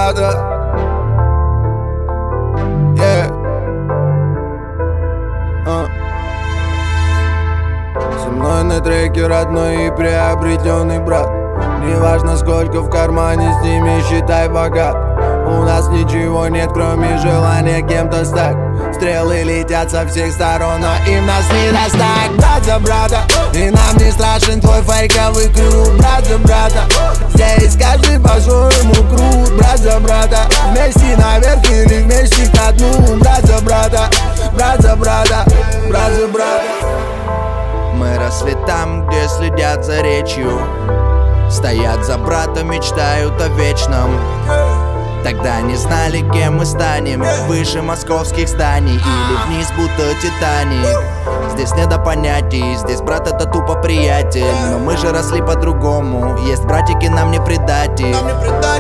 брата. Со мной на треке родной и приобретенный брат. Неважно сколько в кармане, с ними считай богат. У нас ничего нет, кроме желания кем-то стать. Стрелы летят со всех сторон, но им нас не достать. Брат за брата, и нам не страшен твой фейковый крут. Брат за брата, здесь каждый по-своему крут. Брат за брата, вместе наверх или вместе ко дну. Брат за брата, брат за брата, брат за брата. Мы росли там, где следят за речью, стоят за брата, мечтают о вечном. Тогда не знали, кем мы станем, выше московских зданий или вниз, будто Титаник. Здесь не до понятий, здесь брат это тупо приятель. Но мы же росли по-другому, есть братики, нам не предать их.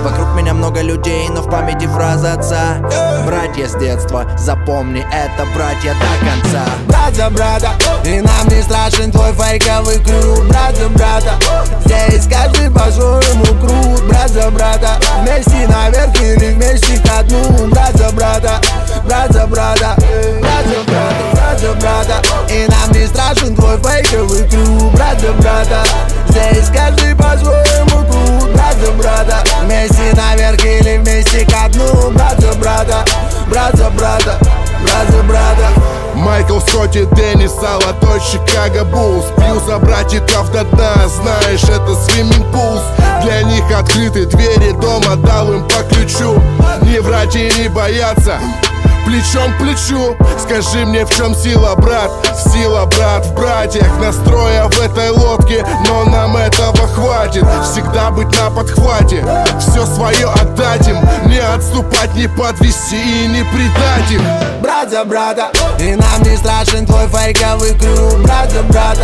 Вокруг меня много людей, но в памяти фраза отца: братья с детства, запомни, это братья до конца. Брат за брата, и нам не страшен твой фейковый крут. Брат за брата, здесь каждый по-своему крут. Брат за брата, вместе наверх или вместе ко дну. Брат за брата, брат за брата, брат за брата, брат за брата. И нам не страшен твой фейковый крут. Брат за брата, здесь каждый по-своему крут. Брат за брата, вместе наверх или вместе ко дну. Брат за брата, брат за брата, брат за брата. Майкл Скотти, Деннис, золотой Чикаго Буллс. Пью за братиков до дна, знаешь, это свимминг-пулс. Для них открыты двери дома, дал им по ключу. Не врать и не бояться, плечом к плечу. Скажи мне, в чем сила, брат? Сила, брат, в братьях. Настроя в этой лодке, но нам этого хватит. Всегда быть на подхвате, все свое отдать им. Не отступать, не подвести и не предать им. Брат за брата, и нам не страшен твой фейковый крут. Брат за брата,